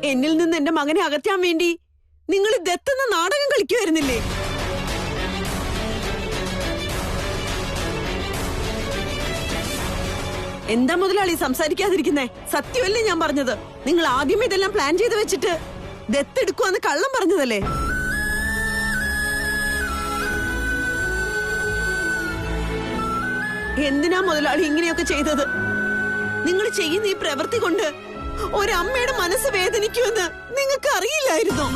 എന്നിൽ നിന്ന് എന്റെ മകനെ അകറ്റാൻ വേണ്ടി നിങ്ങൾ ദത്തെന്ന നാടകം കളിക്കുമായിരുന്നില്ലേ? എന്താ മുതലാളി സംസാരിക്കാതിരിക്കുന്നേ? സത്യമല്ലേ ഞാൻ പറഞ്ഞത്? നിങ്ങൾ ആദ്യമേ ഇതെല്ലാം പ്ലാൻ ചെയ്ത് വെച്ചിട്ട് ദത്തെടുക്കുവാന്ന് കള്ളം പറഞ്ഞതല്ലേ? എന്തിനാ മുതലാളി ഇങ്ങനെയൊക്കെ ചെയ്തത്? നിങ്ങൾ ചെയ്യുന്ന ഈ പ്രവൃത്തി കൊണ്ട് ഒരമ്മയുടെ മനസ്സ് വേദനിക്കുമെന്ന് നിങ്ങൾക്ക് അറിയില്ലായിരുന്നോ?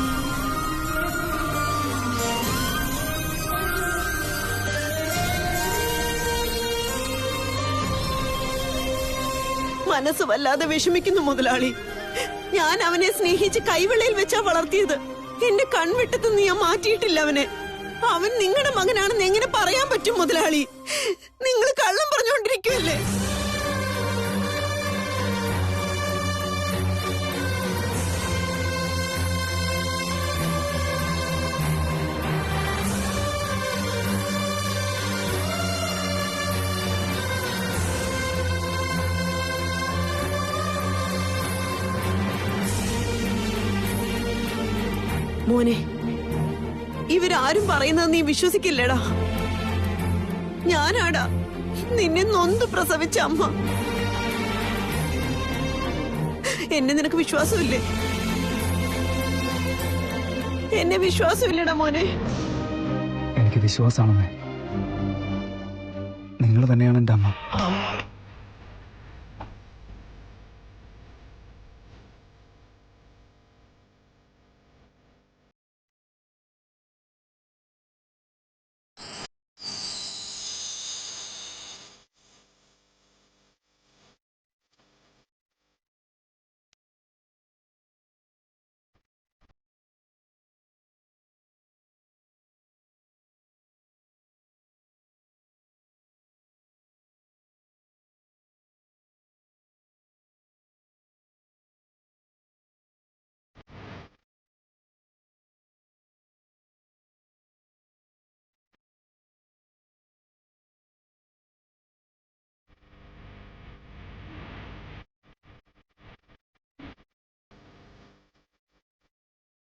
മനസ്സ് വല്ലാതെ വിഷമിക്കുന്നു മുതലാളി. ഞാൻ അവനെ സ്നേഹിച്ച് കൈവെള്ളയിൽ വെച്ചാ വളർത്തിയത്. എന്റെ കൺവിട്ടത്തുനിന്ന് ഞാൻ മാറ്റിയിട്ടില്ല അവനെ. അവൻ നിങ്ങളുടെ മകനാണെന്ന് എങ്ങനെ പറയാൻ പറ്റും മുതലാളി? നിങ്ങൾ കള്ളം പറഞ്ഞുകൊണ്ടിരിക്കുവല്ലേ? മോനെ, ഇവരാരും പറയുന്നത് നീ വിശ്വസിക്കില്ലടാ. ഞാനാടാ നിന്നെ നൊന്ത് പ്രസവിച്ച അമ്മ. എന്നെ നിനക്ക് വിശ്വാസമില്ലേ? എന്നെ വിശ്വാസമില്ലടാ മോനെ. എനിക്ക് വിശ്വാസമാണെന്നേ. നിങ്ങൾ തന്നെയാണ് എന്റെ അമ്മ.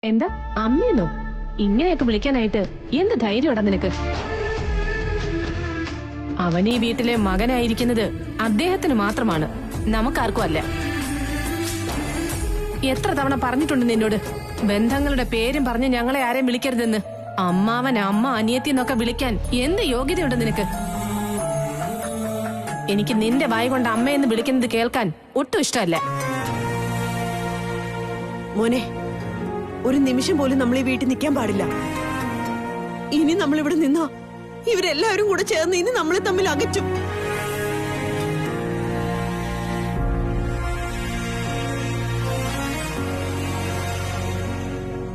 എന്താ അമ്മയെന്നോ? ഇങ്ങനെയൊക്കെ വിളിക്കാനായിട്ട് എന്ത് ധൈര്യമുണ്ടാ നിനക്ക്? അവൻ ഈ വീട്ടിലെ മകനായിരിക്കുന്നത് അദ്ദേഹത്തിന് മാത്രമാണ്, നമുക്കാർക്കും അല്ല. എത്ര തവണ പറഞ്ഞിട്ടുണ്ട് നിന്നോട് ബന്ധങ്ങളുടെ പേരും പറഞ്ഞ് ഞങ്ങളെ ആരെയും വിളിക്കരുതെന്ന്? അമ്മാവൻ, അമ്മ, അനിയത്തി എന്നൊക്കെ വിളിക്കാൻ എന്ത് യോഗ്യതയുണ്ട് നിനക്ക്? എനിക്ക് നിന്റെ വായ കൊണ്ട് അമ്മയെന്ന് വിളിക്കുന്നത് കേൾക്കാൻ ഒട്ടും ഇഷ്ടമല്ല. മോനെ, ഒരു നിമിഷം പോലും നമ്മൾ ഈ വീട്ടിൽ നിൽക്കാൻ പാടില്ല. ഇനി നമ്മൾ ഇവിടെ നിന്നാ ഇവരെല്ലാവരും കൂടെ ചേർന്ന് ഇനി നമ്മളെ തമ്മിൽ അകറ്റും.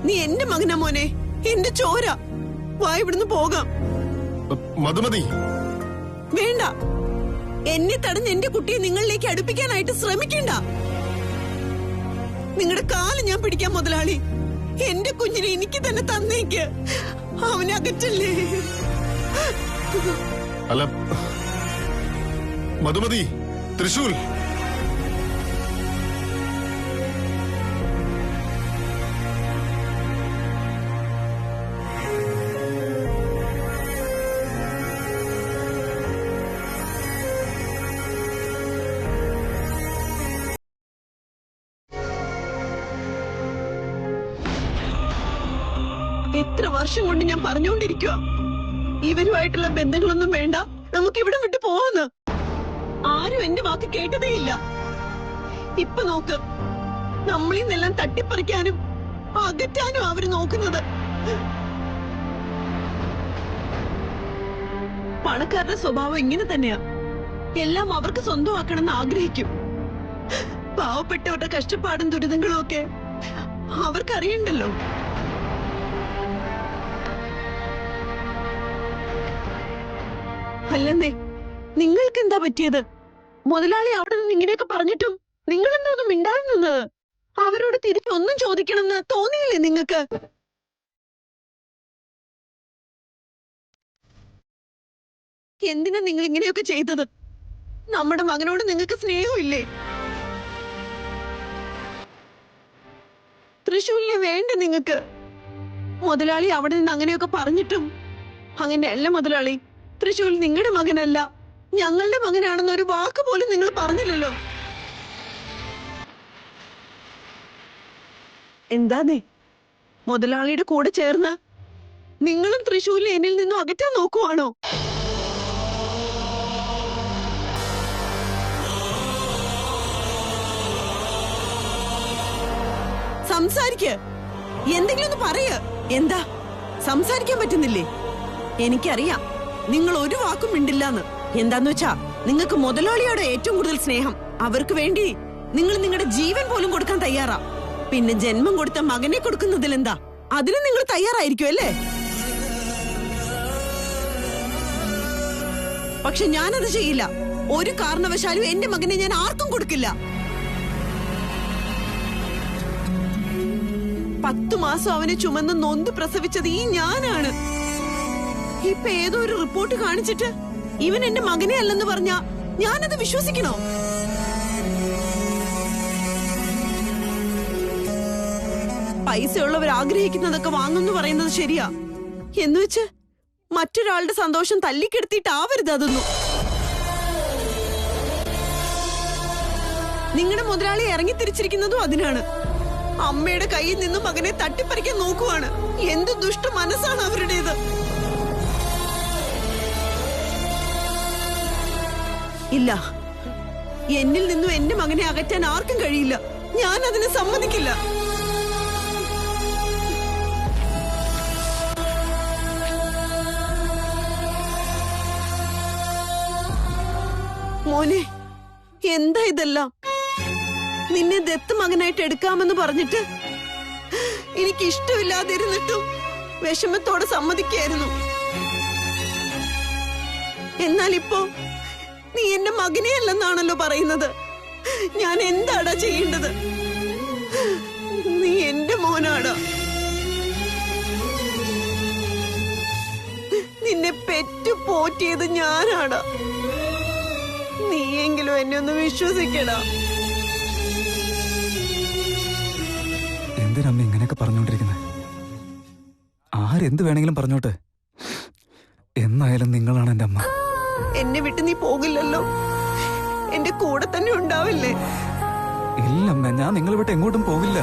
നീ എന്റെ മകനാ മോനെ, എന്റെ ചോര. വാ ഇവിടുന്ന് പോകാം. മധുമതി, വേണ്ട. എന്നെ തടഞ്ഞ് എന്റെ കുട്ടിയെ നിങ്ങളിലേക്ക് അടുപ്പിക്കാനായിട്ട് ശ്രമിക്കണ്ട. നിങ്ങളുടെ കാല് ഞാൻ പിടിക്കാൻ മുതലാളി. എന്റെ കുഞ്ഞിനെ എനിക്ക് തന്നെ തന്നേക്ക്. അവനെ അകറ്റല്ലേ. അല്ല മധുമതി, തൃശൂൽ. എത്ര വർഷം കൊണ്ട് ഞാൻ പറഞ്ഞുകൊണ്ടിരിക്കുക, ഇവരുമായിട്ടുള്ള ബന്ധങ്ങളൊന്നും വേണ്ട, നമുക്ക് ഇവിടെ വിട്ടു പോവാന്ന്. ആരും എന്റെ വാക്ക് കേട്ടതേയില്ല. ഇപ്പൊ നോക്ക്, നമ്മളിൽ നിന്നെല്ലാം തട്ടിപ്പറിക്കാനും അകറ്റാനും അവര് നോക്കുന്നത്. പണക്കാരുടെ സ്വഭാവം ഇങ്ങനെ തന്നെയാ. എല്ലാം അവർക്ക് സ്വന്തമാക്കണമെന്ന് ആഗ്രഹിക്കും. പാവപ്പെട്ടവരുടെ കഷ്ടപ്പാടും ദുരിതങ്ങളും ഒക്കെ അവർക്കറിയണ്ടല്ലോ. അല്ലെന്നേ, നിങ്ങൾക്ക് എന്താ പറ്റിയത്? മുതലാളി അവിടെ നിന്ന് ഇങ്ങനെയൊക്കെ പറഞ്ഞിട്ടും നിങ്ങൾ എന്താ ഒന്നും മിണ്ടാതെ നിന്നത്? അവരോട് തിരിച്ചൊന്നും ചോദിക്കണമെന്ന് തോന്നിയില്ലേ നിങ്ങൾക്ക്? എന്തിനാ നിങ്ങൾ ഇങ്ങനെയൊക്കെ ചെയ്തത്? നമ്മുടെ മകനോട് നിങ്ങൾക്ക് സ്നേഹമില്ലേ? തൃശ്ശൂരിനെ വേണ്ട നിങ്ങക്ക്. മുതലാളി അവിടെ നിന്ന് അങ്ങനെയൊക്കെ പറഞ്ഞിട്ടും അങ്ങനെയല്ല മുതലാളി. തൃശ്ശൂർ നിങ്ങളുടെ മകനല്ല, ഞങ്ങളുടെ മകനാണെന്ന് ഒരു വാക്ക് പോലും നിങ്ങൾ പറഞ്ഞില്ലല്ലോ. എന്താന്നേ മുതലാളിയുടെ കൂടെ ചേർന്ന് നിങ്ങളും തൃശ്ശൂരിൽ എന്നിൽ നിന്നും അകറ്റാൻ നോക്കുവാണോ? സംസാരിക്ക, എന്തെങ്കിലും ഒന്ന് പറയ. എന്താ സംസാരിക്കാൻ പറ്റുന്നില്ലേ? എനിക്കറിയാം നിങ്ങൾ ഒരു വാക്കും മിണ്ടില്ലാന്ന്. എന്താന്ന് വെച്ചാ നിങ്ങൾക്ക് മുതലാളിയോട് ഏറ്റവും കൂടുതൽ സ്നേഹം. അവർക്ക് വേണ്ടി നിങ്ങൾ നിങ്ങളുടെ ജീവൻ പോലും കൊടുക്കാൻ തയ്യാറാ. പിന്നെ ജന്മം കൊടുത്ത മകനെ കൊടുക്കുന്നതിൽ എന്താ, അതിന് നിങ്ങൾ തയ്യാറായിരിക്കും അല്ലേ? പക്ഷെ ഞാനത് ചെയ്യില്ല. ഒരു കാരണവശാലും എന്റെ മകനെ ഞാൻ ആർക്കും കൊടുക്കില്ല. 10 മാസം അവനെ ചുമന്ന് നൊന്ത് പ്രസവിച്ചത് ഈ ഞാനാണ്. ഇപ്പൊ ഏതോ ഒരു റിപ്പോർട്ട് കാണിച്ചിട്ട് ഇവൻ എന്റെ മകനെ അല്ലെന്ന് പറഞ്ഞാ ഞാനത് വിശ്വസിക്കണോ? പൈസയുള്ളവർ ആഗ്രഹിക്കുന്നതൊക്കെ വാങ്ങുന്നു പറയുന്നത് ശരിയാ. എന്നുവെച്ച് മറ്റൊരാളുടെ സന്തോഷം തല്ലിക്കെടുത്തിട്ടാവരുത് അതൊന്നും. നിങ്ങളുടെ മുതലാളി ഇറങ്ങി തിരിച്ചിരിക്കുന്നതും അതിനാണ്. അമ്മയുടെ കയ്യിൽ നിന്നും മകനെ തട്ടിപ്പറിക്കാൻ നോക്കുവാണ്. എന്ത് ദുഷ്ട മനസ്സാണ് അവരുടേത്. ഇല്ല, എന്നിൽ നിന്നും എന്റെ മകനെ അകറ്റാൻ ആർക്കും കഴിയില്ല. ഞാൻ അതിനെ സമ്മതിക്കില്ല. മോനെ, എന്താ ഇതെല്ലാം? നിന്നെ ദത്ത് മകനായിട്ട് എടുക്കാമെന്ന് പറഞ്ഞിട്ട് എനിക്ക് ഇഷ്ടമില്ലാതിരുന്നിട്ടും വിഷമത്തോടെ സമ്മതിക്കായിരുന്നു. എന്നാൽ ഇപ്പോ നീ എന്റെ മകനെ അല്ലെന്നാണല്ലോ പറയുന്നത്. ഞാൻ എന്താടാ ചെയ്യേണ്ടത്? നീ എന്റെ മോനാടാ. നിന്നെ പെറ്റു പോറ്റിയത് ഞാനാടാ. നീയെങ്കിലും എന്നെ ഒന്ന് വിശ്വസിക്കടാ. എന്തിനമ്മ ഇങ്ങനെയൊക്കെ പറഞ്ഞോണ്ടിരിക്കുന്നത്? ആരെന്ത് വേണമെങ്കിലും പറഞ്ഞോട്ടെ. എന്നായാലും നിങ്ങളാണ് എന്റെ അമ്മ. എന്നെ വിട്ട് നീ പോകില്ലല്ലോ? എന്റെ കൂടെ തന്നെ ഉണ്ടാവില്ലേ? ഇല്ലമ്മ, ഞാൻ നിങ്ങളെ വിട്ട് എങ്ങോട്ടും പോകില്ല.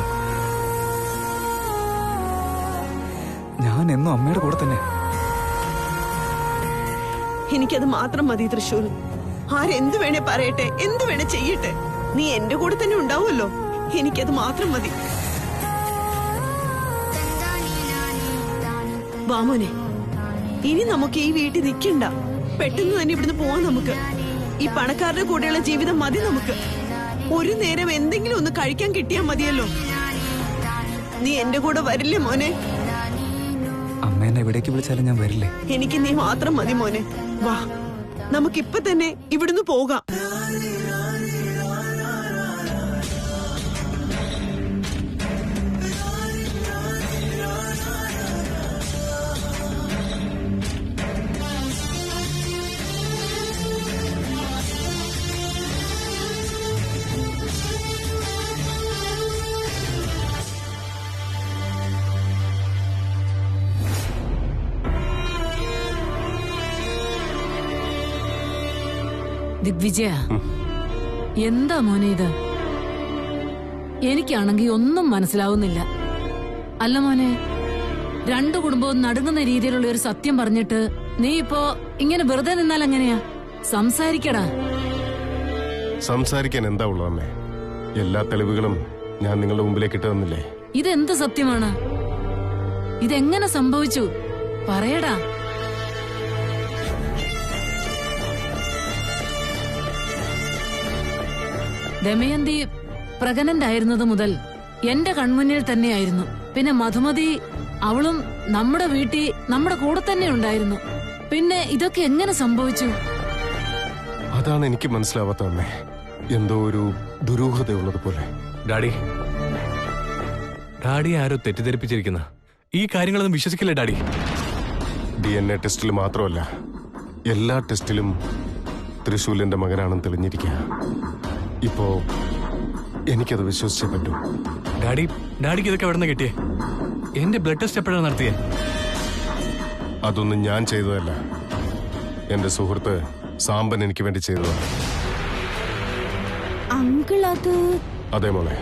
ഞാൻ എന്നും അമ്മയുടെ കൂടെ തന്നെ. എനിക്കത് മാത്രം മതി തൃശ്ശൂർ. ആരെന്ത് വേണേ പറയട്ടെ, എന്ത് വേണേ ചെയ്യട്ടെ, നീ എന്റെ കൂടെ തന്നെ ഉണ്ടാവുമല്ലോ. എനിക്കത് മാത്രം മതി. വാമോനെ, ഇനി നമുക്ക് ഈ വീട്ടിൽ നിൽക്കണ്ട. പെട്ടെന്ന് തന്നെ ഇവിടുന്ന് പോവാൻ നമുക്ക്. ഈ പണക്കാരുടെ കൂടെയുള്ള ജീവിതം മതി നമുക്ക്. ഒരു നേരം എന്തെങ്കിലും ഒന്ന് കഴിക്കാൻ കിട്ടിയാൽ മതിയല്ലോ. നീ എന്റെ കൂടെ വരില്ലേ മോനെ? അമ്മ എന്നെ എവിടേക്ക് വിളിച്ചാലും ഞാൻ വരില്ലേ? എനിക്ക് നീ മാത്രം മതി മോനെ. വാ, നമുക്കിപ്പൊ തന്നെ ഇവിടുന്ന് പോകാം. ദിഗ്വിജയ, എന്താ മോനെ ഇത്? എനിക്കാണെങ്കി ഒന്നും മനസ്സിലാവുന്നില്ല. അല്ല മോനെ, രണ്ടു കുടുംബവും നടുങ്ങുന്ന രീതിയിലുള്ള ഒരു സത്യം പറഞ്ഞിട്ട് നീ ഇപ്പോ ഇങ്ങനെ വെറുതെ നിന്നാൽ എങ്ങനെയാ? സംസാരിക്കടാ. സംസാരിക്കാൻ എന്താ ഉള്ളു അമ്മേ? എല്ലാ തെളിവുകളും ഞാൻ നിങ്ങളുടെ മുമ്പിലേക്ക് ഇട്ട് തന്നില്ലേ? ഇതെന്ത് സത്യമാണ്? ഇതെങ്ങനെ സംഭവിച്ചു? പറയടാ. ദമയന്തി പ്രഗ്നന്റ് ആയിരുന്നത് മുതൽ എന്റെ കൺമുന്നിൽ തന്നെയായിരുന്നു. പിന്നെ മധുമതി, അവളും നമ്മുടെ വീട്ടിൽ നമ്മുടെ കൂടെ തന്നെ ഉണ്ടായിരുന്നു. പിന്നെ ഇതൊക്കെ എങ്ങനെ സംഭവിച്ചു? അതാണ് എനിക്ക് മനസ്സിലാവാത്ത അമ്മേ. എന്തോ ഒരു ദുരൂഹതയുള്ളത് പോലെ. ഡാഡി ആരോ തെറ്റിദ്ധരിപ്പിച്ചിരിക്കുന്ന ഈ കാര്യങ്ങളൊന്നും വിശ്വസിക്കില്ല ഡാഡി. DNA ടെസ്റ്റിൽ മാത്രമല്ല, എല്ലാ ടെസ്റ്റിലും തൃശൂലിന്റെ മകനാണെന്ന് തെളിഞ്ഞിരിക്കുക. ഇപ്പോ എനിക്കത് വിശ്വസിച്ചേ പറ്റൂ. ഡാഡിക്ക് ഇതൊക്കെ എവിടെ നിന്ന് കിട്ടിയേ? എന്റെ ബ്ലഡ് ടെസ്റ്റ് എപ്പോഴാണ് നടത്തിയേ? അതൊന്നും ഞാൻ ചെയ്തതല്ല. എന്റെ സുഹൃത്ത് സാമ്പൻ എനിക്ക് വേണ്ടി ചെയ്തതാണ്. അങ്കിൾ അത് അതെ മോളെ,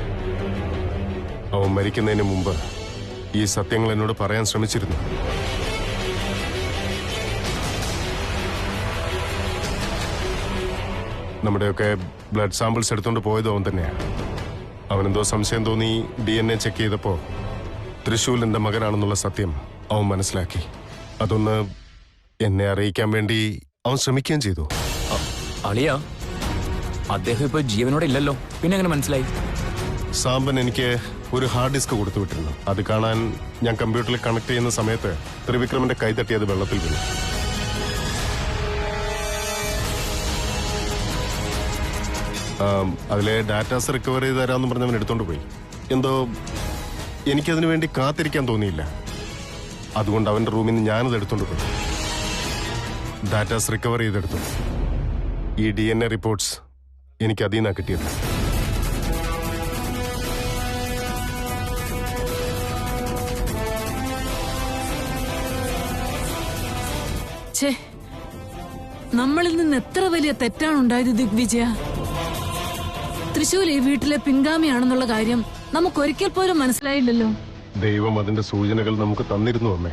അവൻ മരിക്കുന്നതിന് മുമ്പ് ഈ സത്യങ്ങൾ എന്നോട് പറയാൻ ശ്രമിച്ചിരുന്നു. നമ്മുടെയൊക്കെ ബ്ലഡ് സാമ്പിൾസ് എടുത്തോണ്ട് പോയത് അവൻ തന്നെയാണ്. അവനെന്തോ സംശയം തോന്നി DNA ചെക്ക് ചെയ്തപ്പോ തൃശൂൽ എന്റെ മകനാണെന്നുള്ള സത്യം അവൻ മനസ്സിലാക്കി. അതൊന്ന് എന്നെ അറിയിക്കാൻ വേണ്ടി അവൻ ശ്രമിക്കുകയും ചെയ്തു. അളിയ, അദ്ദേഹം ഇപ്പൊ ജീവനോടെ ഇല്ലല്ലോ, പിന്നെ എങ്ങനെ മനസ്സിലായി? സാമ്പൻ എനിക്ക് ഒരു ഹാർഡ് ഡിസ്ക് കൊടുത്തു വിട്ടിരുന്നു. അത് കാണാൻ ഞാൻ കമ്പ്യൂട്ടറിൽ കണക്ട് ചെയ്യുന്ന സമയത്ത് ത്രിവിക്രമന്റെ കൈ തട്ടി അത് വെള്ളത്തിൽ വീണു. അതിലെ ഡാറ്റാസ് റിക്കവർ ചെയ്ത് തരാമെന്ന് പറഞ്ഞവൻ എടുത്തോണ്ട് പോയി. എന്തോ എനിക്കതിനു വേണ്ടി കാത്തിരിക്കാൻ തോന്നിയില്ല. അതുകൊണ്ട് അവന്റെ റൂമിൽ നിന്ന് ഞാനത് എടുത്തോണ്ട് പോയി. ഡാറ്റാസ് റിക്കവർ ചെയ്തെടുത്തു. ഈ DNA റിപ്പോർട്ട്സ് എനിക്ക് അതിൽ നിന്നാണ് കിട്ടിയത്. ഛേ, നമ്മളിൽ നിന്ന് എത്ര വലിയ തെറ്റാണ് ഉണ്ടായത് ദിഗ്വിജയ. തൃശൂൽ ഈ വീട്ടിലെ പിൻഗാമിയാണെന്നുള്ള കാര്യം നമുക്കൊരിക്കൽ പോലും മനസ്സിലായില്ലല്ലോ. ദൈവം അതിന്റെ സൂചനകൾ നമുക്ക് തന്നിരുന്നു അമ്മേ.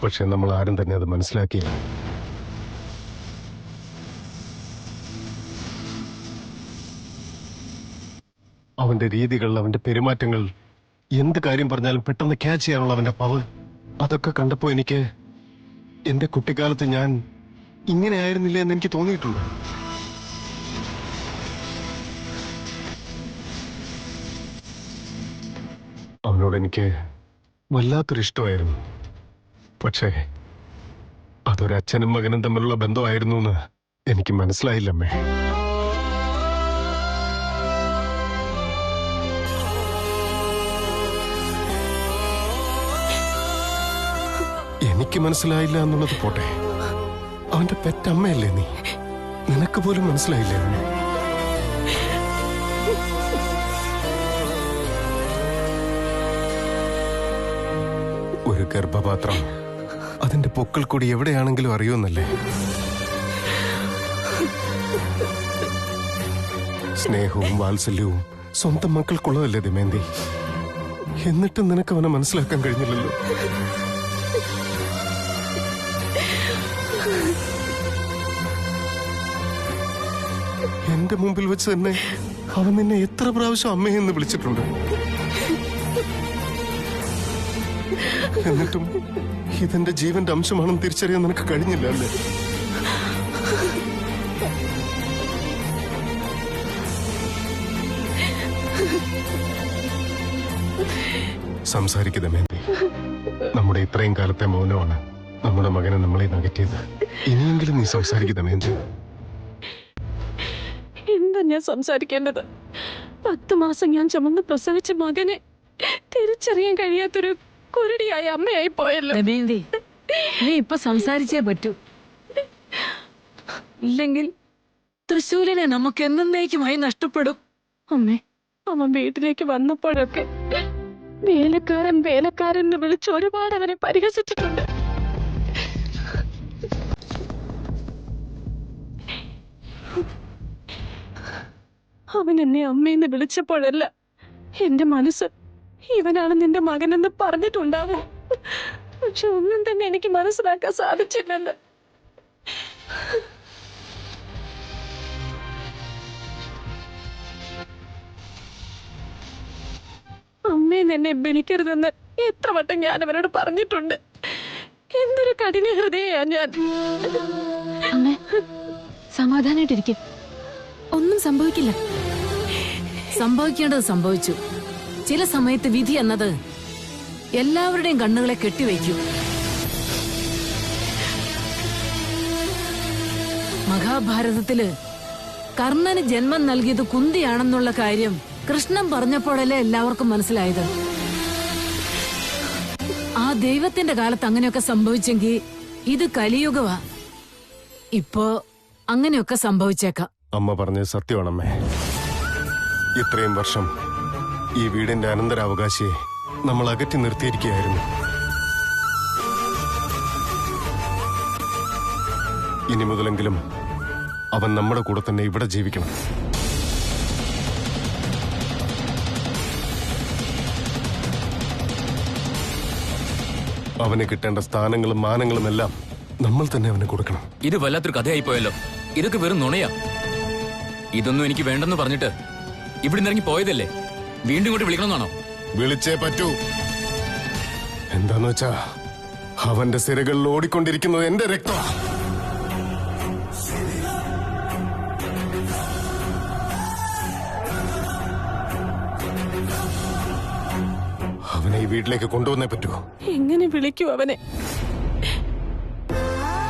പക്ഷെ നമ്മൾ ആരും തന്നെ അത് മനസ്സിലാക്കിയില്ല. അവന്റെ രീതികൾ, അവന്റെ പെരുമാറ്റങ്ങൾ, എന്ത് കാര്യം പറഞ്ഞാലും പെട്ടെന്ന് ക്യാച്ച് ചെയ്യാനുള്ള അവന്റെ പവർ, അതൊക്കെ കണ്ടപ്പോ എനിക്ക് എന്റെ കുട്ടിക്കാലത്ത് ഞാൻ ഇങ്ങനെ ആയിരുന്നില്ല എന്ന് എനിക്ക് തോന്നിയിട്ടുണ്ട്. അവനോട് എനിക്ക് വല്ലാത്തൊരു ഇഷ്ടമായിരുന്നു. പക്ഷേ അതൊരച്ഛനും മകനും തമ്മിലുള്ള ബന്ധമായിരുന്നു എന്ന് എനിക്ക് മനസ്സിലായില്ലമ്മേ. എനിക്ക് മനസ്സിലായില്ല എന്നുള്ളത് പോട്ടെ, അവന്റെ പെറ്റമ്മയല്ലേ നീ? നിനക്ക് പോലും മനസ്സിലായില്ലേ അവനെ? ഒരു ഗർഭപാത്രം അതിന്റെ പൊക്കിൾ കൂടി എവിടെയാണെങ്കിലും അറിയുമെന്നല്ലേ? സ്നേഹവും വാത്സല്യവും സ്വന്തം മക്കൾക്കുള്ളതല്ലേ ദമയന്തി? എന്നിട്ടും നിനക്ക് അവനെ മനസ്സിലാക്കാൻ കഴിഞ്ഞില്ലല്ലോ. എന്റെ മുമ്പിൽ വെച്ച് തന്നെ അവൻ നിന്നെ എത്ര പ്രാവശ്യം അമ്മയെന്ന് വിളിച്ചിട്ടുണ്ട്. എന്നിട്ടും ഇതെന്റെ ജീവന്റെ അംശമാണെന്ന് തിരിച്ചറിയാൻ നിനക്ക് കഴിഞ്ഞില്ല അല്ലേ? സംസാരിക്കുക ദമയന്തി. നമ്മുടെ ഇത്രയും കാലത്തെ മൗനമാണ് നമ്മുടെ മകനെ നമ്മളെ അകറ്റിയത്. ഇനിയെങ്കിലും നീ സംസാരിക്കുക ദമയന്തി. എന്താ ഞാൻ സംസാരിക്കേണ്ടത്? 10 മാസം ഞാൻ ചുമന്ന് പ്രസവിച്ച മകനെ തിരിച്ചറിയാൻ കഴിയാത്തൊരു കുരുടിയായ അമ്മയായി പോയല്ലോ. ദമയന്തി, നീ ഇപ്പൊ സംസാരിച്ചേ പറ്റൂ. ഇല്ലെങ്കിൽ തൃശൂലിനെ നമുക്ക് എന്നേക്കുമായി നഷ്ടപ്പെടും. അമ്മേ, അവൻ വീട്ടിലേക്ക് വന്നപ്പോഴൊക്കെ വേലക്കാരൻ വേലക്കാരൻ എന്ന് വിളിച്ച് ഒരുപാട് അവനെ പരിഹസിച്ചിട്ടുണ്ട്. അവൻ എന്നെ അമ്മയെന്ന് വിളിച്ചപ്പോഴല്ല എന്റെ മനസ്സ് ഇവനാണ് നിന്റെ മകനെന്ന് പറഞ്ഞിട്ടുണ്ടാവും. പക്ഷെ ഒന്നും തന്നെ എനിക്ക് മനസ്സിലാക്കാൻ സാധിച്ചില്ലല്ലോ. അമ്മേന്ന് എന്നെ വിളിക്കരുതെന്ന് എത്ര വട്ടം ഞാൻ അവരോട് പറഞ്ഞിട്ടുണ്ട്. എന്തൊരു കഠിന ഹൃദയാ ഞാൻ. അമ്മേ, സമാധാനായിട്ടിരിക്കും, ഒന്നും സംഭവിക്കില്ല. സംഭവിക്കേണ്ടത് സംഭവിച്ചു. ചില സമയത്ത് വിധി എന്നത് എല്ലാവരുടെയും കണ്ണുകളെ കെട്ടിവയ്ക്കും. മഹാഭാരതത്തില് കർണന് ജന്മം നൽകിയത് കുന്തിയാണെന്നുള്ള കാര്യം കൃഷ്ണൻ പറഞ്ഞപ്പോഴല്ലേ എല്ലാവർക്കും മനസ്സിലായത്. ആ ദൈവത്തിന്റെ കാലത്ത് അങ്ങനെയൊക്കെ സംഭവിച്ചെങ്കിൽ ഇത് കലിയുഗവാ. ഇപ്പോ അങ്ങനെയൊക്കെ സംഭവിച്ചേക്കാം. അമ്മ പറഞ്ഞത് സത്യമാണമ്മേ. ഇത്രയും വർഷം ഈ വീടിന്റെ അനന്തരാവകാശിയെ നമ്മൾ അകറ്റി നിർത്തിയിരിക്കുകയായിരുന്നു. ഇനി മുതലെങ്കിലും അവൻ നമ്മുടെ കൂടെ തന്നെ ഇവിടെ ജീവിക്കണം. അവന് കിട്ടേണ്ട സ്ഥാനങ്ങളും മാനങ്ങളും എല്ലാം നമ്മൾ തന്നെ അവന് കൊടുക്കണം. ഇത് വല്ലാത്തൊരു കഥയായി പോയല്ലോ. ഇതൊക്കെ വെറും നുണയാ. ഇതൊന്നും എനിക്ക് വേണ്ടെന്ന് പറഞ്ഞിട്ട് ഇവിടെ നിന്ന് ഇറങ്ങി പോയതല്ലേ? വീണ്ടും ഇങ്ങോട്ട് വിളിക്കണമെന്നാണോ? വിളിച്ചേ പറ്റൂ. എന്താന്ന് വെച്ചാ അവന്റെ സിരകളിൽ ഓടിക്കൊണ്ടിരിക്കുന്നത് എന്റെ രക്തമാണ്. അവനെ ഈ വീട്ടിലേക്ക് കൊണ്ടുവന്നേ പറ്റൂ. എങ്ങനെ വിളിക്കൂ അവനെ?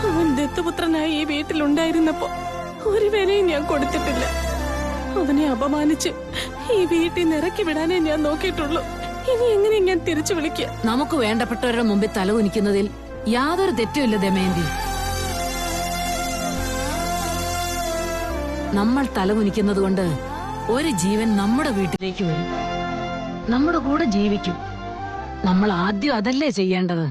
അവൻ ദത്തുപുത്രനായി ഈ വീട്ടിലുണ്ടായിരുന്നപ്പോ ഒരു വിലയും ഞാൻ കൊടുത്തിട്ടില്ല. അവനെ അപമാനിച്ച് ഈ വീട്ടിൽ നിന്ന് ഇറക്കി വിടാനേ ഞാൻ നോക്കിയിട്ടുള്ളൂ. ഇനി എങ്ങനെ ഞാൻ തിരിച്ചു വിളിക്കുക? നമുക്ക് വേണ്ടപ്പെട്ടവരുടെ മുമ്പിൽ തലകുനിക്കുന്നതിൽ യാതൊരു തെറ്റുമില്ല ദമയന്തി. നമ്മൾ തലകുനിക്കുന്നത് കൊണ്ട് ഒരു ജീവൻ നമ്മുടെ വീട്ടിലേക്ക് വരും, നമ്മുടെ കൂടെ ജീവിക്കും. നമ്മൾ ആദ്യം അതല്ലേ ചെയ്യേണ്ടത്?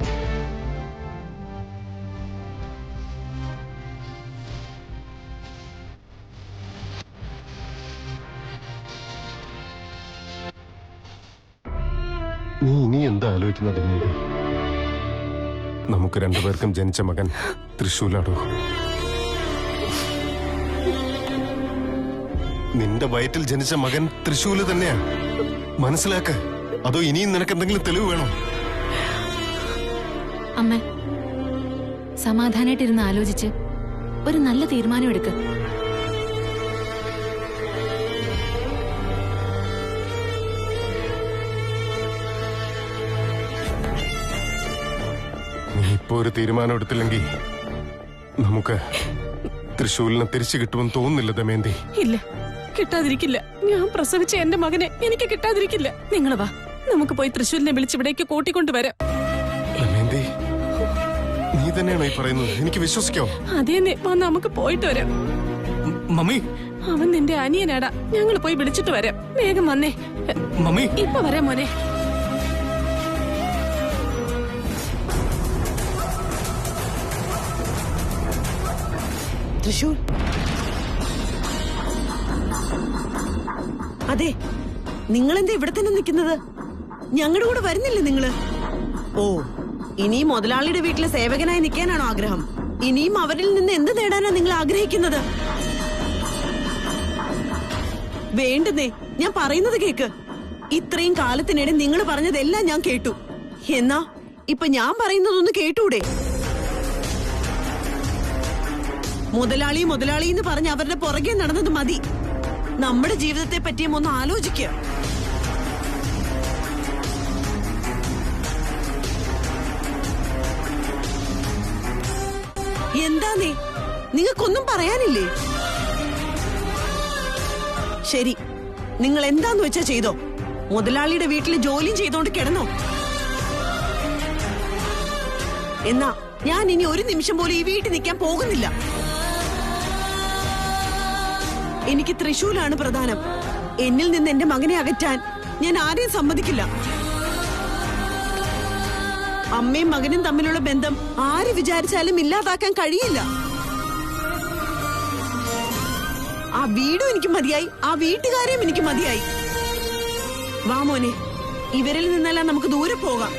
നീ ഇനി എന്താ ആലോചിക്കുന്നത്? നമുക്ക് രണ്ടുപേർക്കും ജനിച്ച മകൻ തൃശൂലാടോ. നിന്റെ വയറ്റിൽ ജനിച്ച മകൻ തൃശൂല് തന്നെയാ. മനസ്സിലാക്ക. അതോ ഇനിയും നിനക്ക് എന്തെങ്കിലും തെളിവ് വേണോ? അമ്മ, സമാധാനായിട്ടിരുന്ന് ആലോചിച്ച് ഒരു നല്ല തീരുമാനം എടുക്ക്. നീ ഇപ്പോ ഒരു തീരുമാനം എടുത്തില്ലെങ്കിൽ നമുക്ക് തൃശൂലിനെ തിരിച്ചു കിട്ടുമെന്ന് തോന്നുന്നില്ല ദമയന്തി. ഇല്ല, കിട്ടാതിരിക്കില്ല. ഞാൻ പ്രസവിച്ച എന്റെ മകനെ എനിക്ക് കിട്ടാതിരിക്കില്ല. നിങ്ങൾ വാ, നമുക്ക് പോയി തൃശ്ശൂരിനെ വിളിച്ചിവിടേക്ക് കൂട്ടിക്കൊണ്ടുവരാം. ദമയന്തി, നീ തന്നെയാണോ ഈ പറയുന്നത്? എനിക്ക് വിശ്വസിക്കാവോ? അതേന്നെ, വാ നമുക്ക് പോയിട്ട് വരാം. മമ്മി, അവൻ നിന്റെ അനിയനാടാ. ഞങ്ങൾ പോയി വിളിച്ചിട്ട് വരാം. വേഗം വന്നേ. മമ്മി, ഇപ്പൊ വരാം മോനെ. തൃശൂർ, അതെ, നിങ്ങളെന്താ ഇവിടെ തന്നെ നിൽക്കുന്നത്? ഞങ്ങളുടെ കൂടെ വരുന്നില്ലേ നിങ്ങള്? ഓ, ഇനിയും മുതലാളിയുടെ വീട്ടിലെ സേവകനായി നിൽക്കാനാണോ ആഗ്രഹം? ഇനിയും അവരിൽ നിന്ന് എന്ത് നേടാനാ നിങ്ങൾ ആഗ്രഹിക്കുന്നത്? വേണ്ടെന്നേ, ഞാൻ പറയുന്നത് കേക്ക്. ഇത്രയും കാലത്തിനിടെ നിങ്ങൾ പറഞ്ഞതെല്ലാം ഞാൻ കേട്ടു. എന്നാ ഇപ്പൊ ഞാൻ പറയുന്നതൊന്ന് കേട്ടൂടെ? മുതലാളി മുതലാളി എന്ന് പറഞ്ഞ് അവരുടെ പുറകെ നടന്നത് മതി. നമ്മുടെ ജീവിതത്തെ പറ്റിയും ഒന്ന് ആലോചിക്കുക. എന്താന്നേ, നിങ്ങൾക്കൊന്നും പറയാനില്ലേ? ശരി, നിങ്ങൾ എന്താന്ന് വെച്ചാ ചെയ്തോ. മുതലാളിയുടെ വീട്ടിൽ ജോലിയും ചെയ്തോണ്ട് കിടന്നോ. എന്നാ ഞാൻ ഇനി ഒരു നിമിഷം പോലും ഈ വീട്ടിൽ നിൽക്കാൻ പോകുന്നില്ല. എനിക്ക് തൃശൂലാണ് പ്രധാനം. എന്നിൽ നിന്ന് എന്റെ മകനെ അകറ്റാൻ ഞാൻ ആരെയും സമ്മതിക്കില്ല. അമ്മയും മകനും തമ്മിലുള്ള ബന്ധം ആര് വിചാരിച്ചാലും ഇല്ലാതാക്കാൻ കഴിയില്ല. ആ വീടും എനിക്ക് മതിയായി, ആ വീട്ടുകാരെയും എനിക്ക് മതിയായി. വാ മോനെ, ഇവരിൽ നിന്നെല്ലാം നമുക്ക് ദൂരെ പോകാം.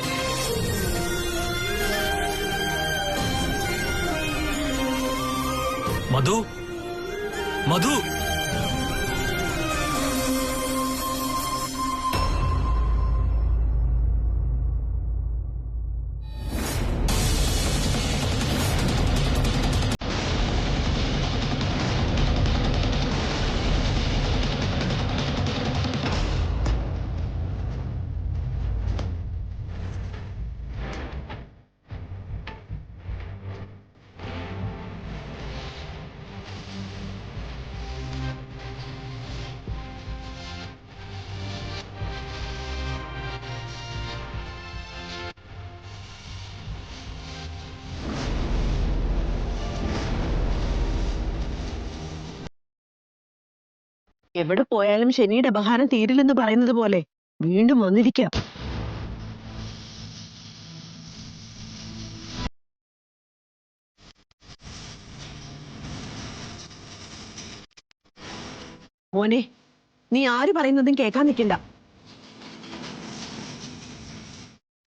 മധു, മധു. എവിടെ പോയാലും ശനിയുടെ അപഹാരം തീരില്ലെന്ന് പറയുന്നത് പോലെ വീണ്ടും വന്നിരിക്കാം. മോനെ, നീ ആര് പറയുന്നതും കേൾക്കാൻ നിൽക്കണ്ട.